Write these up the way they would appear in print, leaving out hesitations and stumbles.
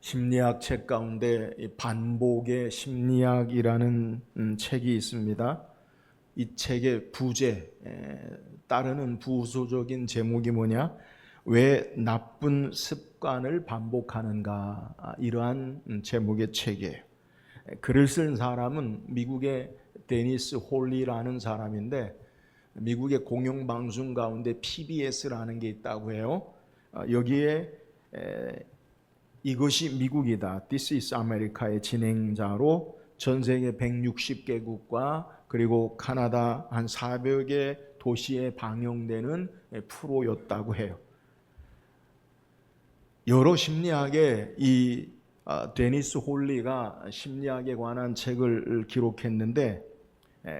심리학 책 가운데 이 반복의 심리학이라는 책이 있습니다. 이 책의 따르는 부수적인 제목이 뭐냐? 왜 나쁜 습관을 반복하는가? 이러한 제목의 책이에요. 글을 쓴 사람은 미국의 데니스 홀리라는 사람인데, 미국의 공영방송 가운데 PBS라는 게 있다고 해요. 여기에 이것이 미국이다, This is America의 진행자로 전 세계 160개국과 그리고 카나다 한 400여 개 도시에 방영되는 프로였다고 해요. 여러 심리학의 이 데니스 홀리가 심리학에 관한 책을 기록했는데,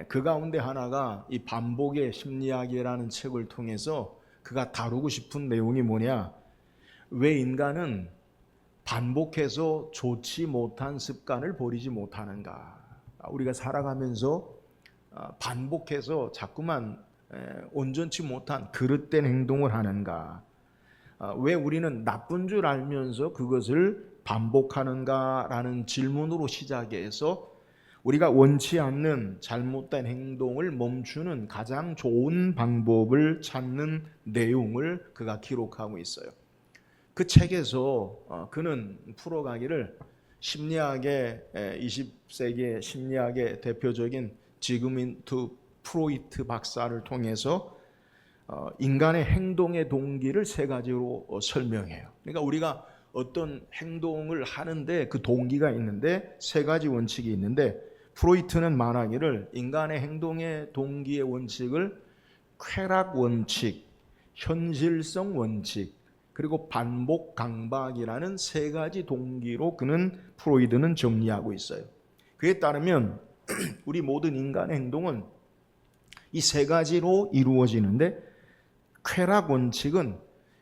그 가운데 하나가 이 반복의 심리학이라는 책을 통해서 그가 다루고 싶은 내용이 뭐냐? 왜 인간은 반복해서 좋지 못한 습관을 버리지 못하는가? 우리가 살아가면서 반복해서 자꾸만 온전치 못한 그릇된 행동을 하는가? 왜 우리는 나쁜 줄 알면서 그것을 반복하는가라는 질문으로 시작해서 우리가 원치 않는 잘못된 행동을 멈추는 가장 좋은 방법을 찾는 내용을 그가 기록하고 있어요. 그 책에서 그는 풀어가기를 심리학의 20세기의 심리학의 대표적인 지그문드 프로이트 박사를 통해서 인간의 행동의 동기를 세 가지로 설명해요. 그러니까 우리가 어떤 행동을 하는데 그 동기가 있는데 세 가지 원칙이 있는데, 프로이트는 말하기를 인간의 행동의 동기의 원칙을 쾌락 원칙, 현실성 원칙, 그리고 반복 강박이라는 세 가지 동기로 프로이드는 정리하고 있어요. 그에 따르면 우리 모든 인간의 행동은 이 세 가지로 이루어지는데, 쾌락 원칙은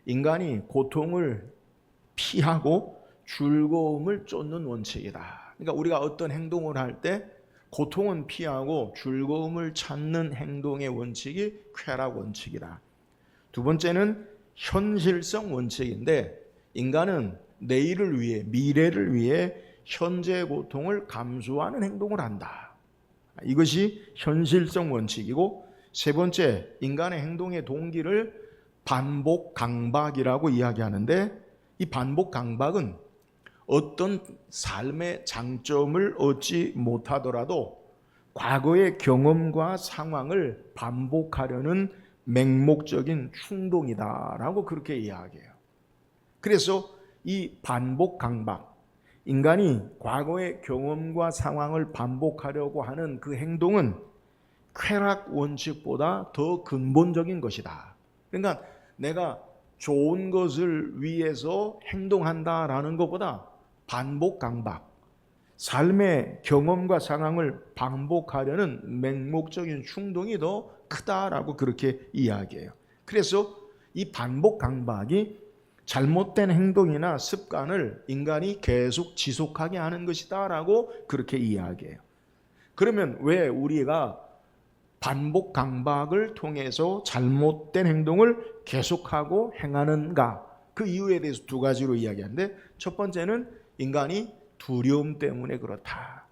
인간이 고통을 피하고 즐거움을 쫓는 원칙이다. 그러니까 우리가 어떤 행동을 할 때 고통은 피하고 즐거움을 찾는 행동의 원칙이 쾌락 원칙이다. 두 번째는 현실성 원칙인데, 인간은 내일을 위해, 미래를 위해 현재의 고통을 감수하는 행동을 한다. 이것이 현실성 원칙이고, 세 번째, 인간의 행동의 동기를 반복 강박이라고 이야기하는데, 이 반복 강박은 어떤 삶의 장점을 얻지 못하더라도 과거의 경험과 상황을 반복하려는 맹목적인 충동이다라고 그렇게 이야기해요. 그래서 이 반복 강박, 인간이 과거의 경험과 상황을 반복하려고 하는 그 행동은 쾌락 원칙보다 더 근본적인 것이다. 그러니까 내가 좋은 것을 위해서 행동한다라는 것보다 반복 강박, 삶의 경험과 상황을 반복하려는 맹목적인 충동이 더 크다라고 그렇게 이야기해요. 그래서 이 반복 강박이 잘못된 행동이나 습관을 인간이 계속 지속하게 하는 것이다라고 그렇게 이야기해요. 그러면 왜 우리가 반복 강박을 통해서 잘못된 행동을 계속하고 행하는가? 그 이유에 대해서 두 가지로 이야기하는데, 첫 번째는 인간이 두려움 때문에 그렇다.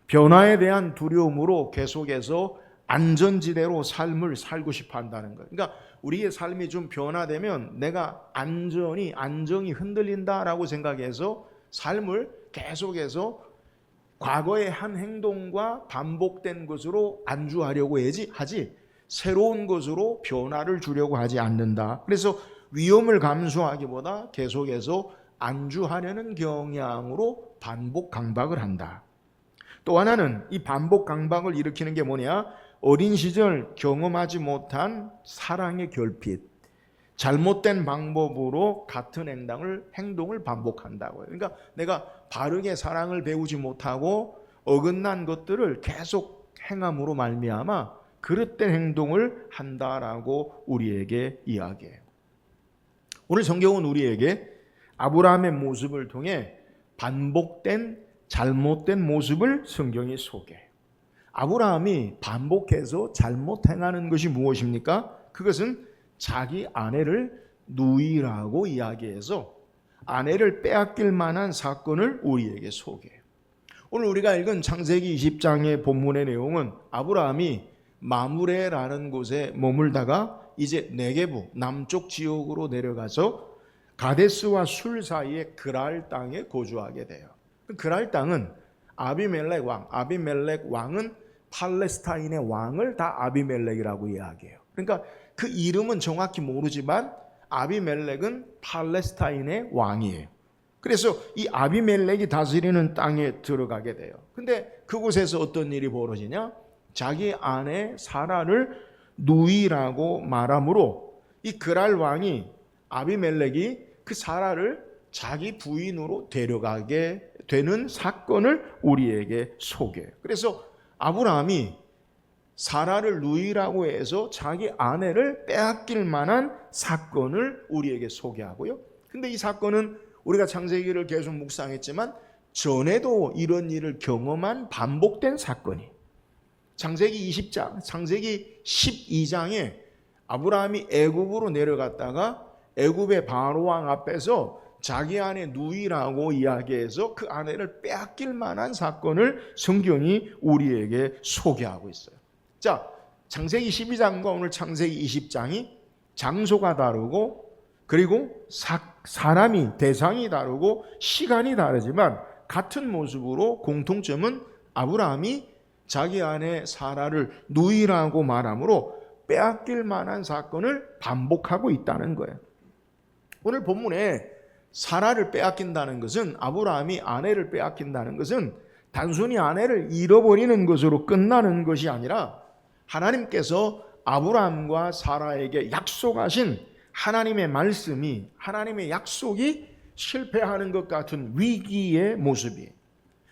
변화에 대한 두려움으로 계속해서 안전지대로 삶을 살고 싶어 한다는 거예요. 그러니까 우리의 삶이 좀 변화되면 내가 안정이 흔들린다라고 생각해서 삶을 계속해서 과거의 한 행동과 반복된 것으로 안주하려고 하지 새로운 것으로 변화를 주려고 하지 않는다. 그래서 위험을 감수하기보다 계속해서 안주하려는 경향으로 반복 강박을 한다. 또 하나는 이 반복 강박을 일으키는 게 뭐냐? 어린 시절 경험하지 못한 사랑의 결핍, 잘못된 방법으로 같은 행동을 반복한다고요. 그러니까 내가 바르게 사랑을 배우지 못하고 어긋난 것들을 계속 행함으로 말미암아 그릇된 행동을 한다라고 우리에게 이야기해요. 오늘 성경은 우리에게 아브라함의 모습을 통해 반복된 잘못된 모습을 성경이 소개해요. 아브라함이 반복해서 잘못 행하는 것이 무엇입니까? 그것은 자기 아내를 누이라고 이야기해서 아내를 빼앗길 만한 사건을 우리에게 소개해요. 오늘 우리가 읽은 창세기 20장의 본문의 내용은 아브라함이 마므레라는 곳에 머물다가 이제 네게부 남쪽 지역으로 내려가서 가데스와 술 사이에 그랄 땅에 거주하게 돼요. 그랄 땅은 아비멜렉 왕은 팔레스타인의 왕을 다 아비멜렉이라고 이야기해요. 그러니까 그 이름은 정확히 모르지만 아비멜렉은 팔레스타인의 왕이에요. 그래서 이 아비멜렉이 다스리는 땅에 들어가게 돼요. 근데 그곳에서 어떤 일이 벌어지냐? 자기 아내 사라를 누이라고 말하므로 이 그랄 왕이 아비멜렉이 그 사라를 자기 부인으로 데려가게 되는 사건을 우리에게 소개해요. 그래서 아브라함이 사라를 누이라고 해서 자기 아내를 빼앗길 만한 사건을 우리에게 소개하고요. 근데 이 사건은 우리가 창세기를 계속 묵상했지만 전에도 이런 일을 경험한 반복된 사건이 창세기 20장, 창세기 12장에 아브라함이 애굽으로 내려갔다가 애굽의 바로왕 앞에서 자기 아내 누이라고 이야기해서 그 아내를 빼앗길 만한 사건을 성경이 우리에게 소개하고 있어요. 자, 창세기 12장과 오늘 창세기 20장이 장소가 다르고 그리고 사람이 대상이 다르고 시간이 다르지만 같은 모습으로 공통점은 아브라함이 자기 아내 사라를 누이라고 말하므로 빼앗길 만한 사건을 반복하고 있다는 거예요. 오늘 본문에 사라를 빼앗긴다는 것은 아브라함이 아내를 빼앗긴다는 것은 단순히 아내를 잃어버리는 것으로 끝나는 것이 아니라 하나님께서 아브라함과 사라에게 약속하신 하나님의 말씀이 하나님의 약속이 실패하는 것 같은 위기의 모습이에요.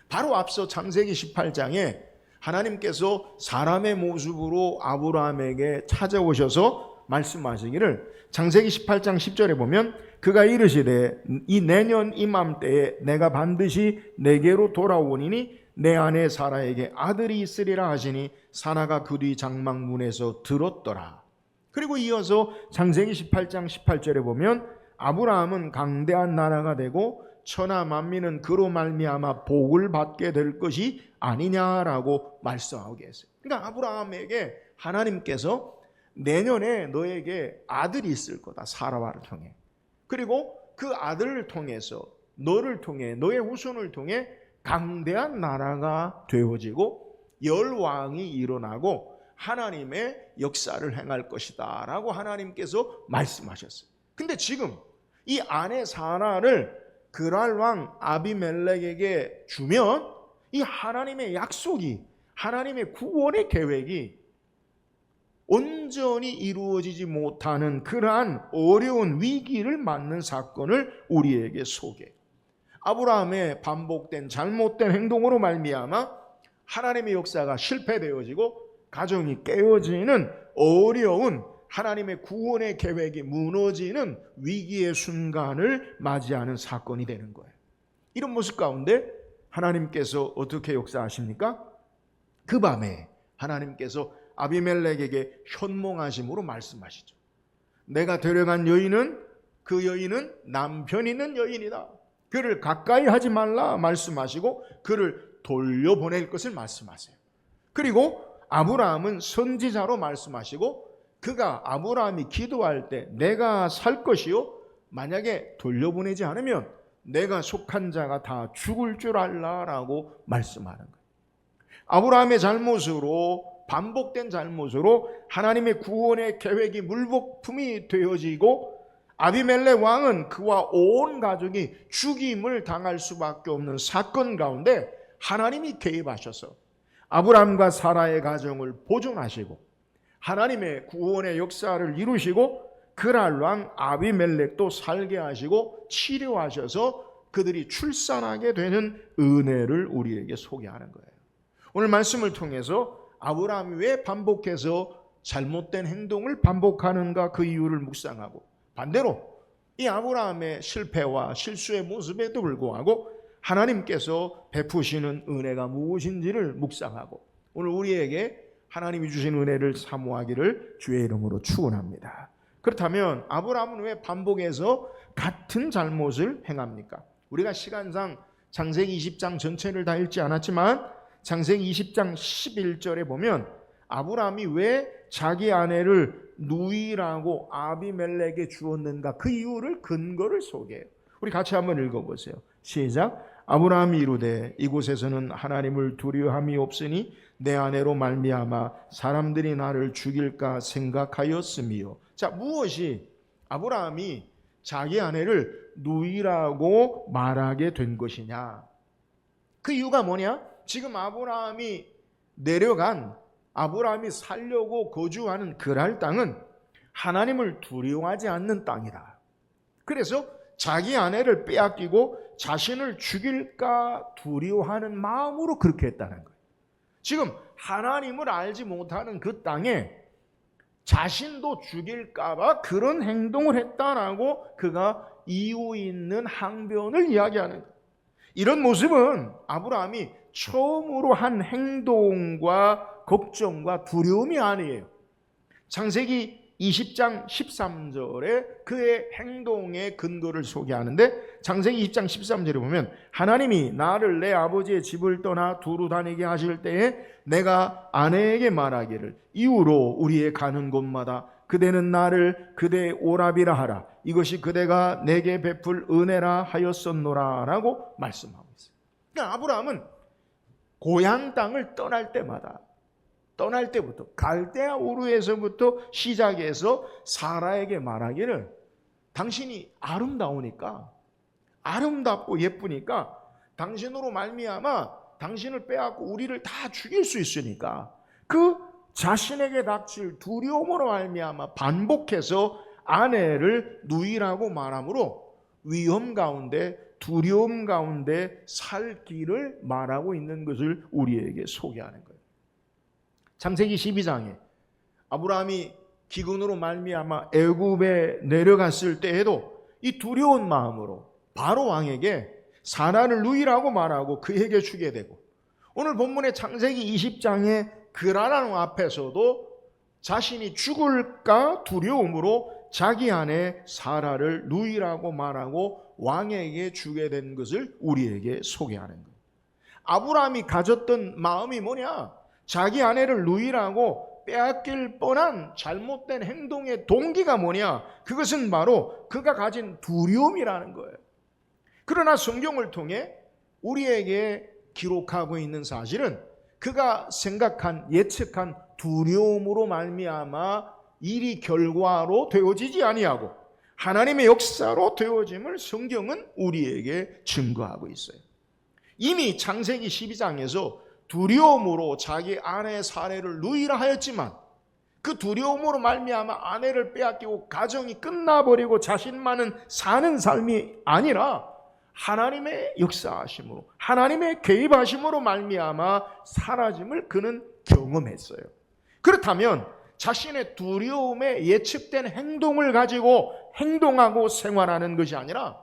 바로 앞서 창세기 18장에 하나님께서 사람의 모습으로 아브라함에게 찾아오셔서 말씀하시기를 창세기 18장 10절에 보면 그가 이르시되 이 내년 이맘때에 내가 반드시 내게로 돌아오니니 내 아내 사라에게 아들이 있으리라 하시니 사라가 그 뒤 장막문에서 들었더라. 그리고 이어서 창세기 18장 18절에 보면 아브라함은 강대한 나라가 되고 천하 만민은 그로 말미암아 복을 받게 될 것이 아니냐라고 말씀하고 계세요. 그러니까 아브라함에게 하나님께서 내년에 너에게 아들이 있을 거다. 사라와를 통해. 그리고 그 아들을 통해서 너를 통해 너의 후손을 통해 강대한 나라가 되어지고 열왕이 일어나고 하나님의 역사를 행할 것이다 라고 하나님께서 말씀하셨어요. 근데 지금 이 아내 사라를 그랄 왕 아비멜렉에게 주면 이 하나님의 약속이 하나님의 구원의 계획이 온전히 이루어지지 못하는 그러한 어려운 위기를 맞는 사건을 우리에게 소개해요. 아브라함의 반복된 잘못된 행동으로 말미암아 하나님의 역사가 실패되어지고 가정이 깨어지는 어려운 하나님의 구원의 계획이 무너지는 위기의 순간을 맞이하는 사건이 되는 거예요. 이런 모습 가운데 하나님께서 어떻게 역사하십니까? 그 밤에 하나님께서 아비멜렉에게 현몽하심으로 말씀하시죠. 내가 데려간 여인은 그 여인은 남편 있는 여인이다. 그를 가까이 하지 말라 말씀하시고 그를 돌려보낼 것을 말씀하세요. 그리고 아브라함은 선지자로 말씀하시고 그가 아브라함이 기도할 때 내가 살 것이요 만약에 돌려보내지 않으면 내가 속한 자가 다 죽을 줄 알라라고 말씀하는 거예요. 아브라함의 잘못으로 반복된 잘못으로 하나님의 구원의 계획이 물거품이 되어지고 아비멜렉 왕은 그와 온 가족이 죽임을 당할 수밖에 없는 사건 가운데 하나님이 개입하셔서 아브라함과 사라의 가정을 보존하시고 하나님의 구원의 역사를 이루시고 그랄 왕 아비멜렉도 살게 하시고 치료하셔서 그들이 출산하게 되는 은혜를 우리에게 소개하는 거예요. 오늘 말씀을 통해서 아브라함이 왜 반복해서 잘못된 행동을 반복하는가 그 이유를 묵상하고 반대로 이 아브라함의 실패와 실수의 모습에도 불구하고 하나님께서 베푸시는 은혜가 무엇인지를 묵상하고 오늘 우리에게 하나님이 주신 은혜를 사모하기를 주의 이름으로 축원합니다. 그렇다면 아브라함은 왜 반복해서 같은 잘못을 행합니까? 우리가 시간상 창세기 20장 전체를 다 읽지 않았지만 창세기 20장 11절에 보면 아브라함이 왜 자기 아내를 누이라고 아비멜렉에게 주었는가, 그 이유를, 근거를 소개해요. 우리 같이 한번 읽어보세요. 시작. 아브라함이 이르되 이곳에서는 하나님을 두려움이 없으니 내 아내로 말미암아 사람들이 나를 죽일까 생각하였으며. 자, 무엇이 아브라함이 자기 아내를 누이라고 말하게 된 것이냐? 그 이유가 뭐냐? 지금 아브라함이 내려간, 아브라함이 살려고 거주하는 그랄 땅은 하나님을 두려워하지 않는 땅이다. 그래서 자기 아내를 빼앗기고 자신을 죽일까 두려워하는 마음으로 그렇게 했다는 거예요. 지금 하나님을 알지 못하는 그 땅에 자신도 죽일까 봐 그런 행동을 했다라고 그가 이유 있는 항변을 이야기하는 거예요. 이런 모습은 아브라함이 처음으로 한 행동과 걱정과 두려움이 아니에요. 창세기 20장 13절에 그의 행동의 근거를 소개하는데, 창세기 20장 13절에 보면 하나님이 나를 내 아버지의 집을 떠나 두루 다니게 하실 때에 내가 아내에게 말하기를 이후로 우리의 가는 곳마다 그대는 나를 그대의 오라비라 하라. 이것이 그대가 내게 베풀 은혜라 하였었노라 라고 말씀하고 있어요. 그러니까 아브라함은 고향 땅을 떠날 때마다, 떠날 때부터 갈대아 우르에서부터 시작해서 사라에게 말하기를 당신이 아름다우니까, 아름답고 예쁘니까 당신으로 말미암아 당신을 빼앗고 우리를 다 죽일 수 있으니까 그 자신에게 닥칠 두려움으로 말미암아 반복해서 아내를 누이라고 말함으로 위험 가운데, 두려움 가운데 살 길을 말하고 있는 것을 우리에게 소개하는 거예요. 창세기 12장에 아브라함이 기근으로 말미암아 애굽에 내려갔을 때에도 이 두려운 마음으로 바로 왕에게 사라를 누이라고 말하고 그에게 주게 되고, 오늘 본문의 창세기 20장의 그라라는 앞에서도 자신이 죽을까 두려움으로 자기 아내 사라를 누이라고 말하고 왕에게 주게 된 것을 우리에게 소개하는 거예요. 아브라함이 가졌던 마음이 뭐냐? 자기 아내를 누이라고 빼앗길 뻔한 잘못된 행동의 동기가 뭐냐? 그것은 바로 그가 가진 두려움이라는 거예요. 그러나 성경을 통해 우리에게 기록하고 있는 사실은 그가 생각한, 예측한 두려움으로 말미암아 일이 결과로 되어지지 아니하고 하나님의 역사로 되어짐을 성경은 우리에게 증거하고 있어요. 이미 창세기 12장에서 두려움으로 자기 아내의 사례를 누이라 하였지만 그 두려움으로 말미암아 아내를 빼앗기고 가정이 끝나버리고 자신만은 사는 삶이 아니라 하나님의 역사하심으로, 하나님의 개입하심으로 말미암아 사라짐을 그는 경험했어요. 그렇다면 자신의 두려움에 예측된 행동을 가지고 행동하고 생활하는 것이 아니라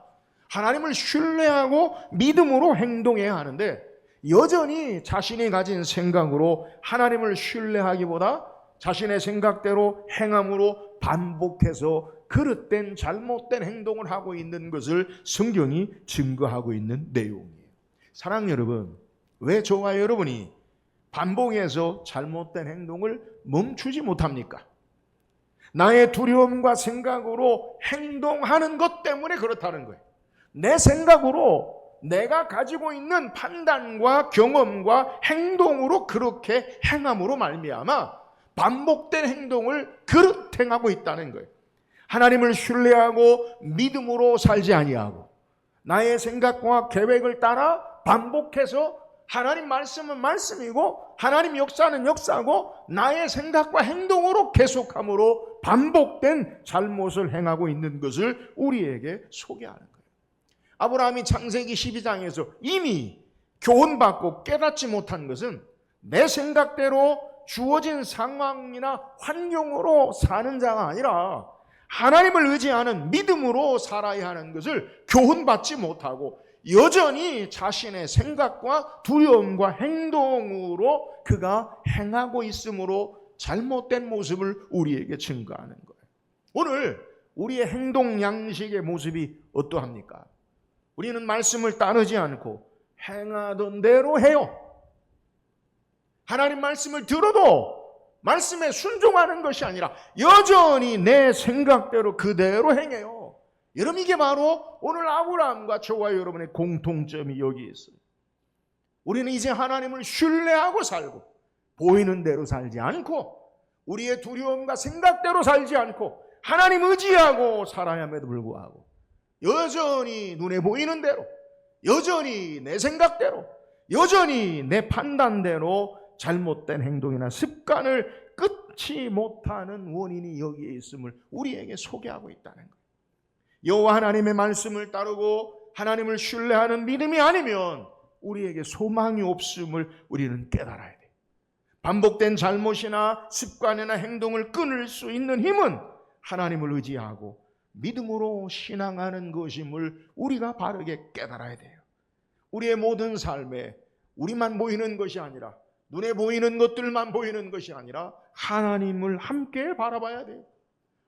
하나님을 신뢰하고 믿음으로 행동해야 하는데, 여전히 자신이 가진 생각으로 하나님을 신뢰하기보다 자신의 생각대로 행함으로 반복해서 그릇된 잘못된 행동을 하고 있는 것을 성경이 증거하고 있는 내용이에요. 사랑하는 여러분, 왜 저와 여러분이 반복해서 잘못된 행동을 멈추지 못합니까? 나의 두려움과 생각으로 행동하는 것 때문에 그렇다는 거예요. 내 생각으로, 내가 가지고 있는 판단과 경험과 행동으로 그렇게 행함으로 말미암아 반복된 행동을 그릇 행하고 있다는 거예요. 하나님을 신뢰하고 믿음으로 살지 아니하고 나의 생각과 계획을 따라 반복해서 하나님 말씀은 말씀이고 하나님 역사는 역사고 나의 생각과 행동으로 계속함으로 반복된 잘못을 행하고 있는 것을 우리에게 소개하는 거예요. 아브라함이 창세기 12장에서 이미 교훈받고 깨닫지 못한 것은 내 생각대로 주어진 상황이나 환경으로 사는 자가 아니라 하나님을 의지하는 믿음으로 살아야 하는 것을 교훈받지 못하고 여전히 자신의 생각과 두려움과 행동으로 그가 행하고 있으므로 잘못된 모습을 우리에게 증거하는 거예요. 오늘 우리의 행동 양식의 모습이 어떠합니까? 우리는 말씀을 따르지 않고 행하던 대로 해요. 하나님 말씀을 들어도 말씀에 순종하는 것이 아니라 여전히 내 생각대로 그대로 행해요. 여러분, 이게 바로 오늘 아브라함과 저와 여러분의 공통점이 여기 있어요. 우리는 이제 하나님을 신뢰하고 살고 보이는 대로 살지 않고 우리의 두려움과 생각대로 살지 않고 하나님 의지하고 살아야함에도 불구하고 여전히 눈에 보이는 대로, 여전히 내 생각대로, 여전히 내 판단대로 잘못된 행동이나 습관을 끊지 못하는 원인이 여기에 있음을 우리에게 소개하고 있다는 거예요. 여호와 하나님의 말씀을 따르고 하나님을 신뢰하는 믿음이 아니면 우리에게 소망이 없음을 우리는 깨달아야 돼요. 반복된 잘못이나 습관이나 행동을 끊을 수 있는 힘은 하나님을 의지하고 믿음으로 신앙하는 것임을 우리가 바르게 깨달아야 돼요. 우리의 모든 삶에 우리만 보이는 것이 아니라, 눈에 보이는 것들만 보이는 것이 아니라 하나님을 함께 바라봐야 돼요.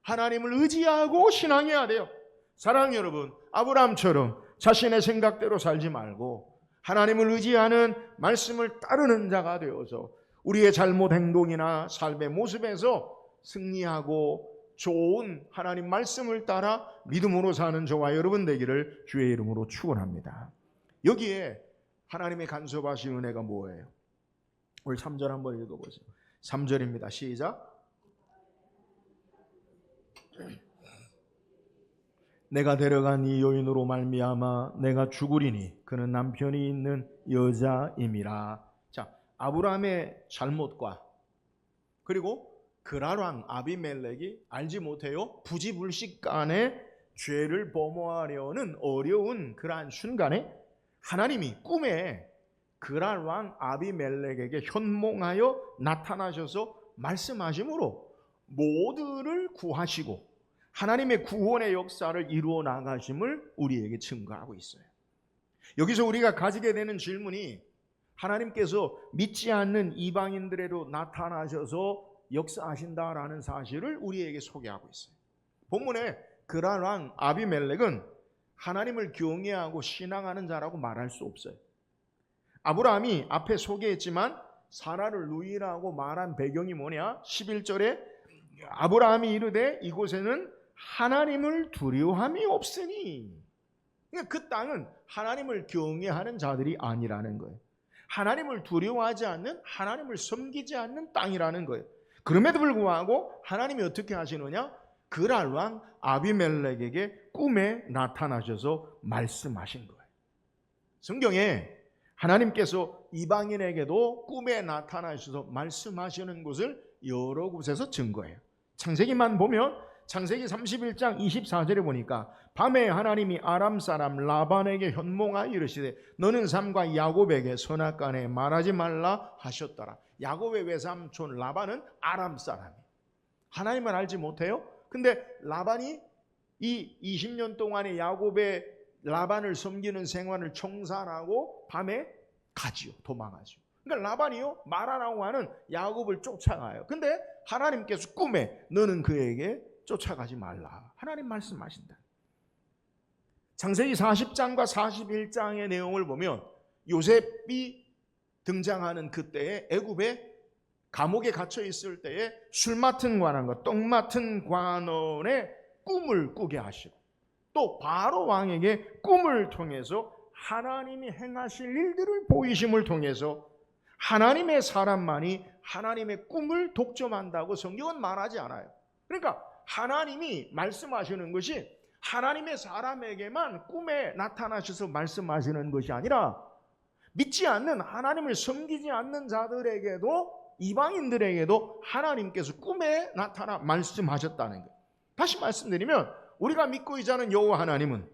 하나님을 의지하고 신앙해야 돼요. 사랑하는 여러분, 아브라함처럼 자신의 생각대로 살지 말고 하나님을 의지하는 말씀을 따르는 자가 되어서 우리의 잘못 행동이나 삶의 모습에서 승리하고 좋은 하나님 말씀을 따라 믿음으로 사는 저와 여러분 되기를 주의 이름으로 축원합니다. 여기에 하나님의 간섭하신 은혜가 뭐예요? 오늘 3절 한번 읽어보세요. 3절입니다. 시작. 내가 데려간 이 여인으로 말미암아 내가 죽으리니 그는 남편이 있는 여자임이라. 자, 아브라함의 잘못과 그리고 그랄 왕 아비멜렉이 알지 못해요 부지불식간에 죄를 범하려는 어려운 그러한 순간에 하나님이 꿈에 그랄 왕 아비멜렉에게 현몽하여 나타나셔서 말씀하심으로 모두를 구하시고 하나님의 구원의 역사를 이루어 나가심을 우리에게 증거하고 있어요. 여기서 우리가 가지게 되는 질문이 하나님께서 믿지 않는 이방인들에도 나타나셔서 역사하신다라는 사실을 우리에게 소개하고 있어요. 본문에 그랄 왕 아비멜렉은 하나님을 경외하고 신앙하는 자라고 말할 수 없어요. 아브라함이 앞에 소개했지만 사라를 누이라고 말한 배경이 뭐냐? 11절에 아브라함이 이르되 이곳에는 하나님을 두려워함이 없으니, 그러니까 그 땅은 하나님을 경외하는 자들이 아니라는 거예요. 하나님을 두려워하지 않는, 하나님을 섬기지 않는 땅이라는 거예요. 그럼에도 불구하고 하나님이 어떻게 하시느냐? 그랄 왕 아비멜렉에게 꿈에 나타나셔서 말씀하신 거예요. 성경에 하나님께서 이방인에게도 꿈에 나타나셔서 말씀하시는 것을 여러 곳에서 증거해요. 창세기만 보면 창세기 31장 24절에 보니까 밤에 하나님이 아람 사람 라반에게 현몽하여 이르시되 너는 삼가 야곱에게 선악간에 말하지 말라 하셨더라. 야곱의 외삼촌 라반은 아람 사람이에요. 하나님을 알지 못해요. 근데 라반이 이 20년 동안의 야곱의 라반을 섬기는 생활을 청산하고 밤에 가지요. 도망하죠. 그러니까 라반이요 말 안 하고 하는 야곱을 쫓아가요. 근데 하나님께서 꿈에 너는 그에게 쫓아가지 말라. 하나님 말씀하신다. 창세기 40장과 41장의 내용을 보면 요셉이 등장하는 그때에 애굽에 감옥에 갇혀 있을 때에 술 맡은 관원과 떡 맡은 관원의 꿈을 꾸게 하시고 또 바로 왕에게 꿈을 통해서 하나님이 행하실 일들을 보이심을 통해서 하나님의 사람만이 하나님의 꿈을 독점한다고 성경은 말하지 않아요. 그러니까 하나님이 말씀하시는 것이 하나님의 사람에게만 꿈에 나타나셔서 말씀하시는 것이 아니라 믿지 않는, 하나님을 섬기지 않는 자들에게도, 이방인들에게도 하나님께서 꿈에 나타나 말씀하셨다는 거예요. 다시 말씀드리면 우리가 믿고 있자는 여호와 하나님은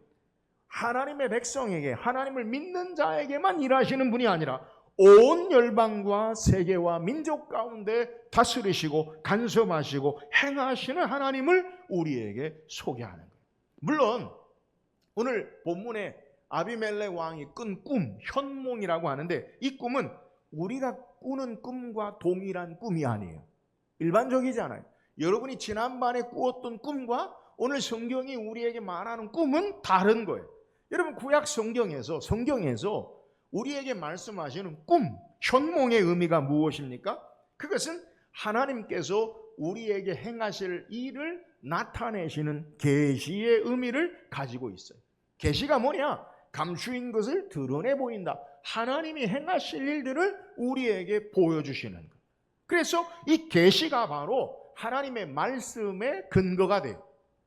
하나님의 백성에게, 하나님을 믿는 자에게만 일하시는 분이 아니라 온 열방과 세계와 민족 가운데 다스리시고 간섭하시고 행하시는 하나님을 우리에게 소개하는 거예요. 물론 오늘 본문에 아비멜렉 왕이 꾼 꿈, 현몽이라고 하는데 이 꿈은 우리가 꾸는 꿈과 동일한 꿈이 아니에요. 일반적이지 않아요. 여러분이 지난번에 꾸었던 꿈과 오늘 성경이 우리에게 말하는 꿈은 다른 거예요. 여러분, 구약 성경에서 우리에게 말씀하시는 꿈, 현몽의 의미가 무엇입니까? 그것은 하나님께서 우리에게 행하실 일을 나타내시는 계시의 의미를 가지고 있어요. 계시가 뭐냐? 감추인 것을 드러내 보인다. 하나님이 행하실 일들을 우리에게 보여주시는 것. 그래서 이 계시가 바로 하나님의 말씀의 근거가 돼요.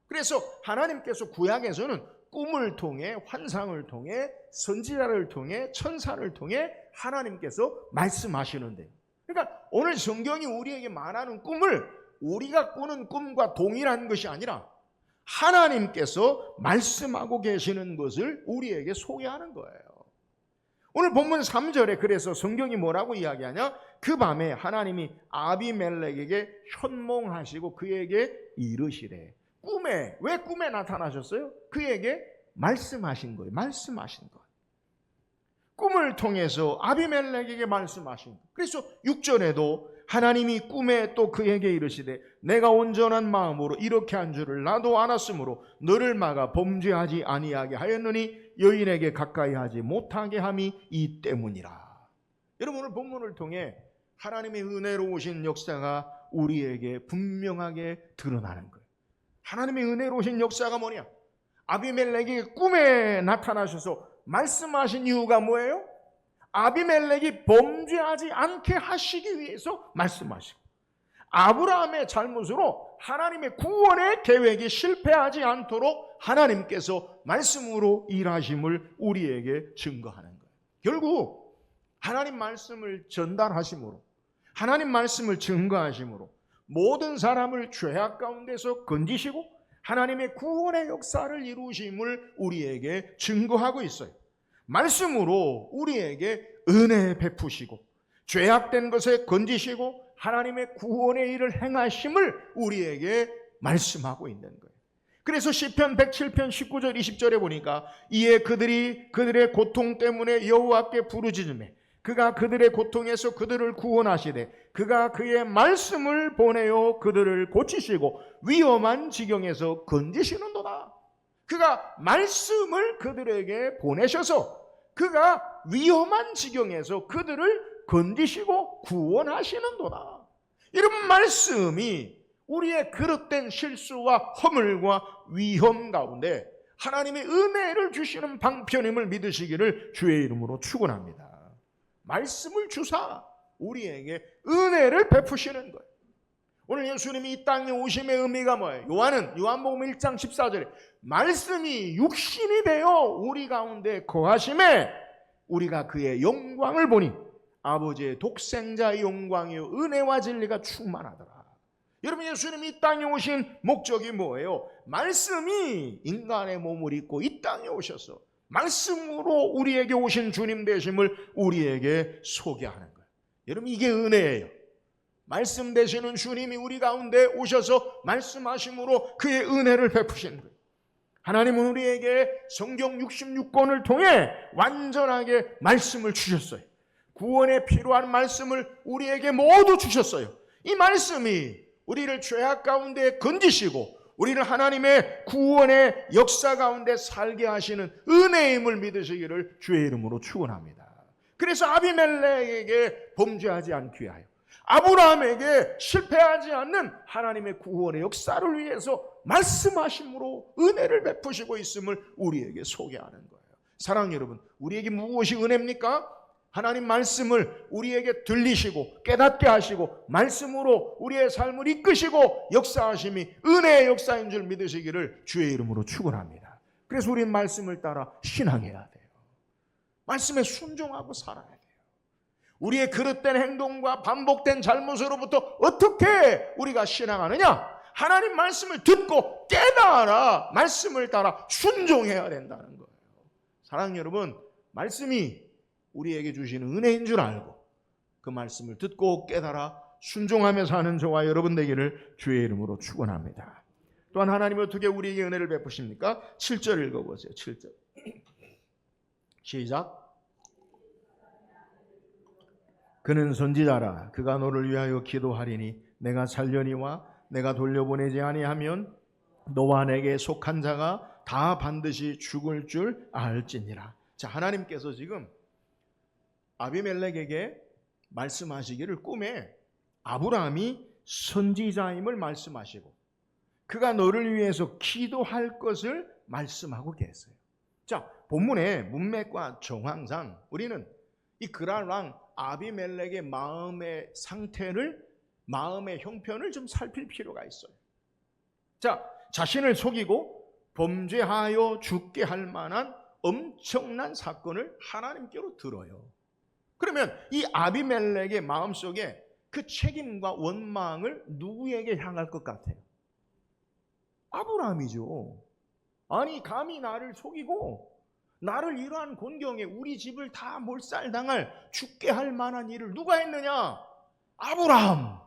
그래서 하나님께서 구약에서는 꿈을 통해, 환상을 통해, 선지자를 통해, 천사를 통해 하나님께서 말씀하시는데요. 그러니까 오늘 성경이 우리에게 말하는 꿈을 우리가 꾸는 꿈과 동일한 것이 아니라 하나님께서 말씀하고 계시는 것을 우리에게 소개하는 거예요. 오늘 본문 3절에 그래서 성경이 뭐라고 이야기하냐? 그 밤에 하나님이 아비멜렉에게 현몽하시고 그에게 이르시래. 왜 꿈에 나타나셨어요? 그에게 말씀하신 거예요. 말씀하신 거예요. 꿈을 통해서 아비멜렉에게 말씀하신 거예요. 그래서 6절에도 하나님이 꿈에 또 그에게 이르시되 내가 온전한 마음으로 이렇게 한 줄을 나도 알았으므로 너를 막아 범죄하지 아니하게 하였느니 여인에게 가까이 하지 못하게 함이 이 때문이라. 여러분, 오늘 본문을 통해 하나님의 은혜로우신 역사가 우리에게 분명하게 드러나는 거예요. 하나님의 은혜로우신 역사가 뭐냐? 아비멜렉이 꿈에 나타나셔서 말씀하신 이유가 뭐예요? 아비멜렉이 범죄하지 않게 하시기 위해서 말씀하시고, 아브라함의 잘못으로 하나님의 구원의 계획이 실패하지 않도록 하나님께서 말씀으로 일하심을 우리에게 증거하는 거예요. 결국 하나님 말씀을 전달하심으로, 하나님 말씀을 증거하심으로 모든 사람을 죄악 가운데서 건지시고 하나님의 구원의 역사를 이루심을 우리에게 증거하고 있어요. 말씀으로 우리에게 은혜 베푸시고 죄악된 것에 건지시고 하나님의 구원의 일을 행하심을 우리에게 말씀하고 있는 거예요. 그래서 시편 107편 19절 20절에 보니까 이에 그들이 그들의 고통 때문에 여호와께 부르짖으매 그가 그들의 고통에서 그들을 구원하시되 그가 그의 말씀을 보내어 그들을 고치시고 위험한 지경에서 건지시는도다. 그가 말씀을 그들에게 보내셔서 그가 위험한 지경에서 그들을 건지시고 구원하시는도다. 이런 말씀이 우리의 그릇된 실수와 허물과 위험 가운데 하나님의 은혜를 주시는 방편임을 믿으시기를 주의 이름으로 축원합니다. 말씀을 주사 우리에게 은혜를 베푸시는 거예요. 오늘 예수님이 이 땅에 오심의 의미가 뭐예요? 요한복음 1장 14절에 말씀이 육신이 되어 우리 가운데 거하심에 우리가 그의 영광을 보니 아버지의 독생자의 영광이요 은혜와 진리가 충만하더라. 여러분, 예수님이 이 땅에 오신 목적이 뭐예요? 말씀이 인간의 몸을 입고 이 땅에 오셔서 말씀으로 우리에게 오신 주님 되심을 우리에게 소개하는 거예요. 여러분, 이게 은혜예요. 말씀 되시는 주님이 우리 가운데 오셔서 말씀하심으로 그의 은혜를 베푸신 거예요. 하나님은 우리에게 성경 66권을 통해 완전하게 말씀을 주셨어요. 구원에 필요한 말씀을 우리에게 모두 주셨어요. 이 말씀이 우리를 죄악 가운데 건지시고 우리를 하나님의 구원의 역사 가운데 살게 하시는 은혜임을 믿으시기를 주의 이름으로 축원합니다. 그래서 아비멜렉에게 범죄하지 않기 위하여 아브라함에게 실패하지 않는 하나님의 구원의 역사를 위해서 말씀하심으로 은혜를 베푸시고 있음을 우리에게 소개하는 거예요. 사랑하는 여러분, 우리에게 무엇이 은혜입니까? 하나님 말씀을 우리에게 들리시고 깨닫게 하시고 말씀으로 우리의 삶을 이끄시고 역사하심이 은혜의 역사인 줄 믿으시기를 주의 이름으로 축원합니다. 그래서 우리는 말씀을 따라 신앙해야 돼요. 말씀에 순종하고 살아야 돼요. 우리의 그릇된 행동과 반복된 잘못으로부터 어떻게 우리가 신앙하느냐? 하나님 말씀을 듣고 깨달아 말씀을 따라 순종해야 된다는 거예요. 사랑하는 여러분, 말씀이 우리에게 주시는 은혜인 줄 알고 그 말씀을 듣고 깨달아 순종하며 사는 저와 여러분 되기를 주의 이름으로 축원합니다. 또한 하나님이 어떻게 우리에게 은혜를 베푸십니까? 7절 읽어보세요. 7절 시작. 그는 선지자라. 그가 너를 위하여 기도하리니 내가 살려니와 내가 돌려보내지 아니하면 너와 내게 속한 자가 다 반드시 죽을 줄 알지니라. 자, 하나님께서 지금 아비멜렉에게 말씀하시기를 꿈에 아브라함이 선지자임을 말씀하시고 그가 너를 위해서 기도할 것을 말씀하고 계세요. 자, 본문의 문맥과 정황상 우리는 이 그랄 왕 아비멜렉의 마음의 상태를, 마음의 형편을 좀 살필 필요가 있어요. 자, 자신을 속이고 범죄하여 죽게 할 만한 엄청난 사건을 하나님께로 들어요. 그러면 이 아비멜렉의 마음속에 그 책임과 원망을 누구에게 향할 것 같아요? 아브라함이죠. 아니, 감히 나를 속이고 나를 이러한 곤경에 우리 집을 다 몰살당할, 죽게 할 만한 일을 누가 했느냐? 아브라함.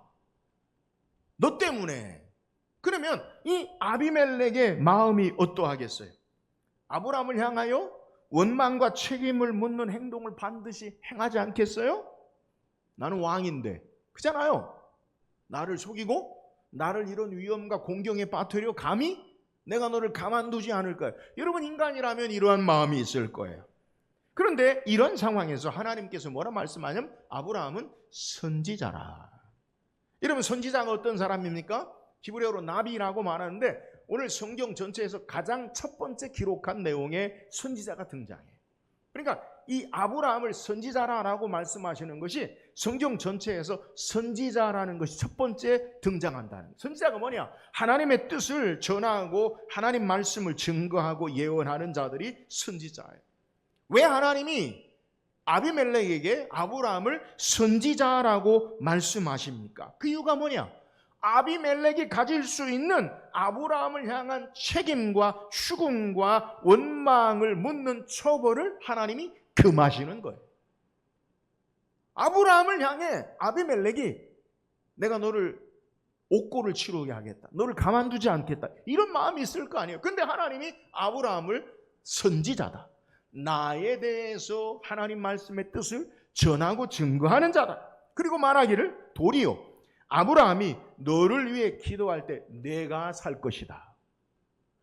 너 때문에. 그러면 이 아비멜렉의 마음이 어떠하겠어요? 아브라함을 향하여 원망과 책임을 묻는 행동을 반드시 행하지 않겠어요? 나는 왕인데, 그잖아요. 나를 속이고 나를 이런 위험과 공경에 빠뜨려 감히 내가 너를 가만두지 않을 거야. 여러분, 인간이라면 이러한 마음이 있을 거예요. 그런데 이런 상황에서 하나님께서 뭐라 말씀하냐면 아브라함은 선지자라. 여러분, 선지자가 어떤 사람입니까? 히브리어로 나비라고 말하는데 오늘 성경 전체에서 가장 첫 번째 기록한 내용의 선지자가 등장해요. 그러니까 이 아브라함을 선지자라고 말씀하시는 것이 성경 전체에서 선지자라는 것이 첫 번째 등장한다는 거예요. 선지자가 뭐냐? 하나님의 뜻을 전하고 하나님 말씀을 증거하고 예언하는 자들이 선지자예요. 왜 하나님이 아비멜렉에게 아브라함을 선지자라고 말씀하십니까? 그 이유가 뭐냐? 아비멜렉이 가질 수 있는 아브라함을 향한 책임과 추궁과 원망을 묻는 처벌을 하나님이 금하시는 거예요. 아브라함을 향해 아비멜렉이 내가 너를 옥고를 치르게 하겠다, 너를 가만두지 않겠다, 이런 마음이 있을 거 아니에요. 근데 하나님이 아브라함을 선지자다, 나에 대해서 하나님 말씀의 뜻을 전하고 증거하는 자다. 그리고 말하기를 도리어 아브라함이 너를 위해 기도할 때 내가 살 것이다.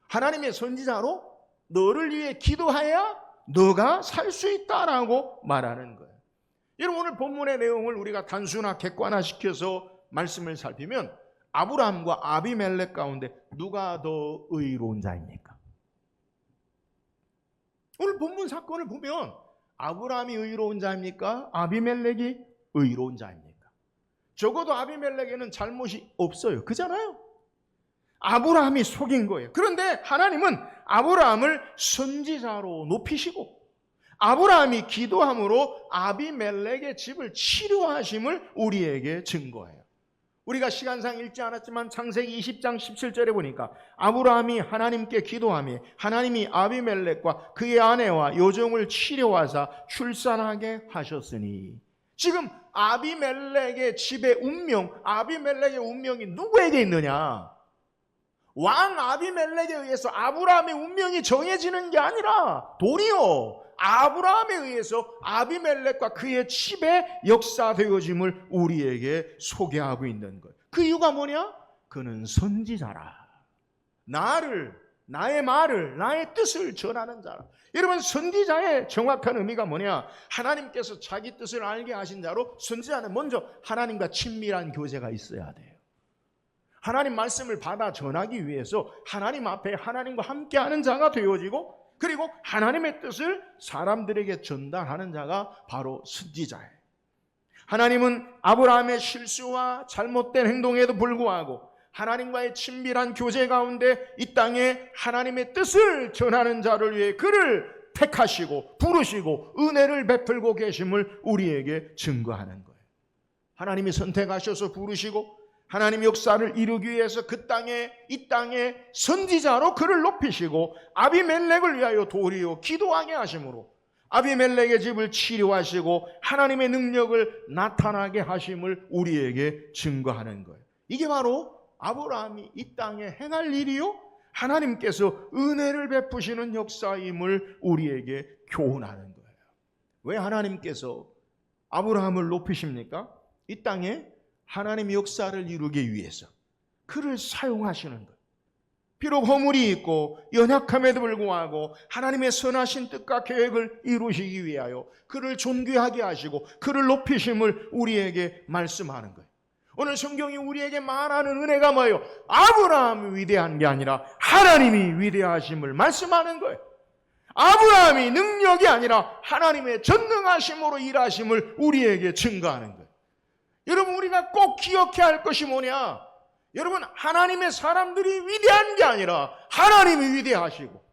하나님의 선지자로 너를 위해 기도해야 너가 살 수 있다라고 말하는 거예요. 여러분, 오늘 본문의 내용을 우리가 단순화 객관화시켜서 말씀을 살피면 아브라함과 아비멜렉 가운데 누가 더 의로운 자입니까? 오늘 본문 사건을 보면 아브라함이 의로운 자입니까? 아비멜렉이 의로운 자입니까? 적어도 아비멜렉에는 잘못이 없어요. 그잖아요. 아브라함이 속인 거예요. 그런데 하나님은 아브라함을 선지자로 높이시고 아브라함이 기도함으로 아비멜렉의 집을 치료하심을 우리에게 증거해요. 우리가 시간상 읽지 않았지만 창세기 20장 17절에 보니까 아브라함이 하나님께 기도하며 하나님이 아비멜렉과 그의 아내와 요정을 치료하사 출산하게 하셨으니, 지금 아비멜렉의 집의 운명, 아비멜렉의 운명이 누구에게 있느냐? 왕 아비멜렉에 의해서 아브라함의 운명이 정해지는 게 아니라 도리어 아브라함에 의해서 아비멜렉과 그의 집의 역사되어짐을 우리에게 소개하고 있는 것. 그 이유가 뭐냐? 그는 선지자라. 나의 말을, 나의 뜻을 전하는 자라. 여러분, 선지자의 정확한 의미가 뭐냐? 하나님께서 자기 뜻을 알게 하신 자로, 선지자는 먼저 하나님과 친밀한 교제가 있어야 돼요. 하나님 말씀을 받아 전하기 위해서 하나님 앞에 하나님과 함께하는 자가 되어지고, 그리고 하나님의 뜻을 사람들에게 전달하는 자가 바로 선지자예요. 하나님은 아브라함의 실수와 잘못된 행동에도 불구하고 하나님과의 친밀한 교제 가운데 이 땅에 하나님의 뜻을 전하는 자를 위해 그를 택하시고 부르시고 은혜를 베풀고 계심을 우리에게 증거하는 거예요. 하나님이 선택하셔서 부르시고 하나님 역사를 이루기 위해서 이 땅에 선지자로 그를 높이시고 아비멜렉을 위하여 도리어 기도하게 하심으로 아비멜렉의 집을 치료하시고 하나님의 능력을 나타나게 하심을 우리에게 증거하는 거예요. 이게 바로 아브라함이 이 땅에 행할 일이요, 하나님께서 은혜를 베푸시는 역사임을 우리에게 교훈하는 거예요. 왜 하나님께서 아브라함을 높이십니까? 이 땅에 하나님의 역사를 이루기 위해서 그를 사용하시는 거예요. 비록 허물이 있고 연약함에도 불구하고 하나님의 선하신 뜻과 계획을 이루시기 위하여 그를 존귀하게 하시고 그를 높이심을 우리에게 말씀하는 거예요. 오늘 성경이 우리에게 말하는 은혜가 뭐예요? 아브라함이 위대한 게 아니라 하나님이 위대하심을 말씀하는 거예요. 아브라함이 능력이 아니라 하나님의 전능하심으로 일하심을 우리에게 증거하는 거예요. 여러분, 우리가 꼭 기억해야 할 것이 뭐냐? 여러분, 하나님의 사람들이 위대한 게 아니라 하나님이 위대하시고,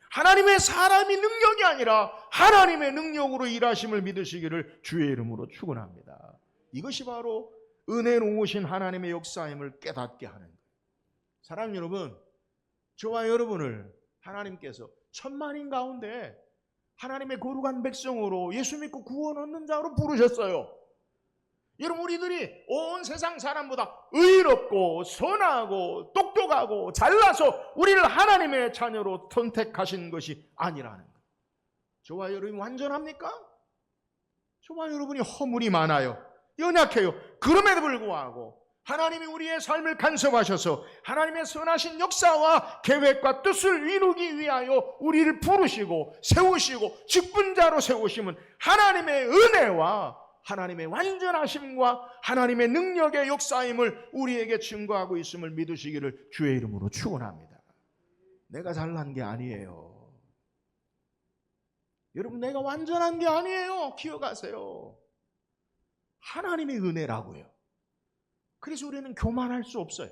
하나님의 사람이 능력이 아니라 하나님의 능력으로 일하심을 믿으시기를 주의 이름으로 축원합니다. 이것이 바로 은혜로우신 하나님의 역사임을 깨닫게 하는 거예요. 사랑하는 여러분, 저와 여러분을 하나님께서 천만인 가운데 하나님의 거룩한 백성으로 예수 믿고 구원 얻는 자로 부르셨어요. 여러분, 우리들이 온 세상 사람보다 의롭고 선하고 똑똑하고 잘나서 우리를 하나님의 자녀로 선택하신 것이 아니라는 거예요. 저와 여러분이 완전합니까? 저와 여러분이 허물이 많아요. 연약해요. 그럼에도 불구하고 하나님이 우리의 삶을 간섭하셔서 하나님의 선하신 역사와 계획과 뜻을 이루기 위하여 우리를 부르시고 세우시고 직분자로 세우심은 하나님의 은혜와 하나님의 완전하심과 하나님의 능력의 역사임을 우리에게 증거하고 있음을 믿으시기를 주의 이름으로 축원합니다. 내가 잘난 게 아니에요. 여러분, 내가 완전한 게 아니에요. 기억하세요. 하나님의 은혜라고요. 그래서 우리는 교만할 수 없어요.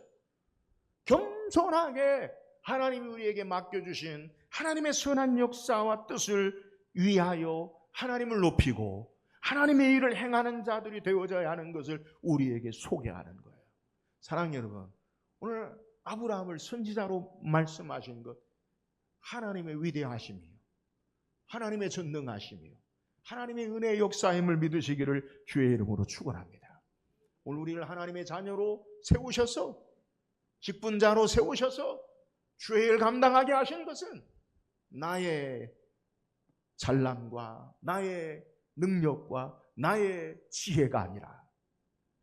겸손하게 하나님이 우리에게 맡겨주신 하나님의 선한 역사와 뜻을 위하여 하나님을 높이고 하나님의 일을 행하는 자들이 되어져야 하는 것을 우리에게 소개하는 거예요. 사랑하는 여러분, 오늘 아브라함을 선지자로 말씀하신 것, 하나님의 위대하심이요, 하나님의 전능하심이요, 하나님의 은혜의 역사임을 믿으시기를 주의 이름으로 축원합니다. 오늘 우리를 하나님의 자녀로 세우셔서 직분자로 세우셔서 주의 일 감당하게 하신 것은 나의 잘남과 나의 능력과 나의 지혜가 아니라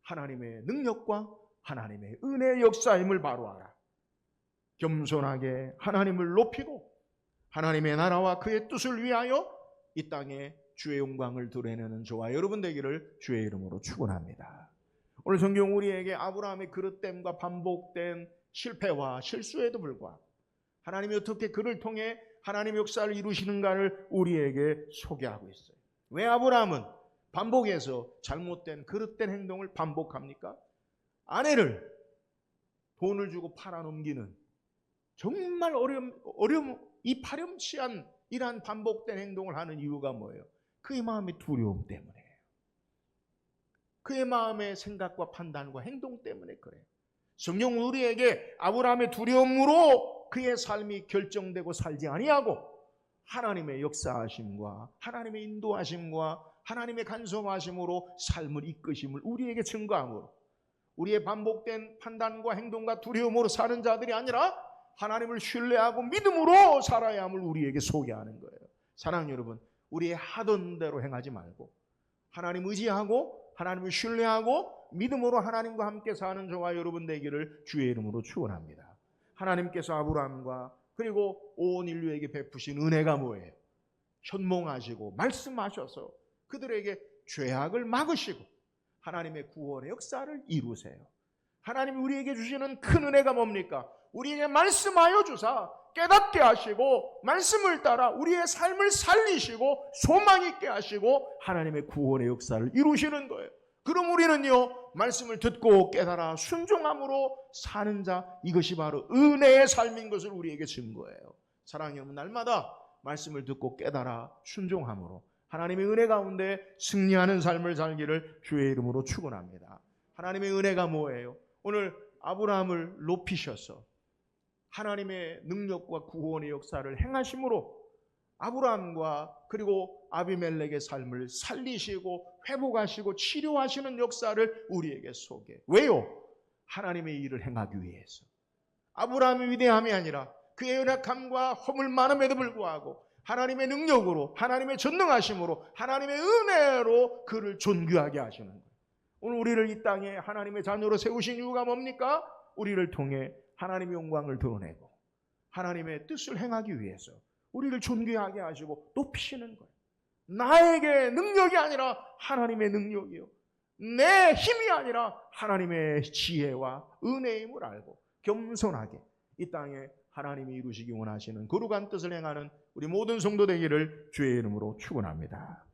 하나님의 능력과 하나님의 은혜의 역사임을 바로 알아 겸손하게 하나님을 높이고 하나님의 나라와 그의 뜻을 위하여 이 땅에 주의 영광을 드러내는 저와 여러분 되기를 주의 이름으로 축원합니다. 오늘 성경 우리에게 아브라함의 그릇됨과 반복된 실패와 실수에도 불구하고 하나님이 어떻게 그를 통해 하나님의 역사를 이루시는가를 우리에게 소개하고 있어요. 왜 아브라함은 반복해서 잘못된 그릇된 행동을 반복합니까? 아내를 돈을 주고 팔아넘기는 정말 이 파렴치한 이러한 반복된 행동을 하는 이유가 뭐예요? 그의 마음의 두려움 때문에요. 그의 마음의 생각과 판단과 행동 때문에 그래요. 성경은 우리에게 아브라함의 두려움으로 그의 삶이 결정되고 살지 아니하고 하나님의 역사하심과 하나님의 인도하심과 하나님의 간섭하심으로 삶을 이끄심을 우리에게 증거함으로 우리의 반복된 판단과 행동과 두려움으로 사는 자들이 아니라 하나님을 신뢰하고 믿음으로 살아야 함을 우리에게 소개하는 거예요. 사랑하는 여러분, 우리의 하던 대로 행하지 말고 하나님 의지하고 하나님을 신뢰하고 믿음으로 하나님과 함께 사는 저와 여러분 되기를 주의 이름으로 축원합니다. 하나님께서 아브라함과 그리고 온 인류에게 베푸신 은혜가 뭐예요? 현몽하시고 말씀하셔서 그들에게 죄악을 막으시고 하나님의 구원의 역사를 이루세요. 하나님이 우리에게 주시는 큰 은혜가 뭡니까? 우리에게 말씀하여 주사 깨닫게 하시고 말씀을 따라 우리의 삶을 살리시고 소망 있게 하시고 하나님의 구원의 역사를 이루시는 거예요. 그럼 우리는요, 말씀을 듣고 깨달아 순종함으로 사는 자, 이것이 바로 은혜의 삶인 것을 우리에게 증거해요. 사랑하는 여러분, 날마다 말씀을 듣고 깨달아 순종함으로 하나님의 은혜 가운데 승리하는 삶을 살기를 주의 이름으로 축원합니다. 하나님의 은혜가 뭐예요? 오늘 아브라함을 높이셔서 하나님의 능력과 구원의 역사를 행하심으로 아브라함과 그리고 아비멜렉의 삶을 살리시고 회복하시고 치료하시는 역사를 우리에게 소개. 왜요? 하나님의 일을 행하기 위해서. 아브라함의 위대함이 아니라 그의 연약함과 허물 많음에도 불구하고 하나님의 능력으로, 하나님의 전능하심으로, 하나님의 은혜로 그를 존귀하게 하시는 거예요. 오늘 우리를 이 땅에 하나님의 자녀로 세우신 이유가 뭡니까? 우리를 통해 하나님의 영광을 드러내고 하나님의 뜻을 행하기 위해서 우리를 존귀하게 하시고 높이시는 거예요. 나에게 능력이 아니라 하나님의 능력이요, 내 힘이 아니라 하나님의 지혜와 은혜임을 알고 겸손하게 이 땅에 하나님이 이루시기 원하시는 거룩한 뜻을 행하는 우리 모든 성도 되기를 주의 이름으로 축원합니다.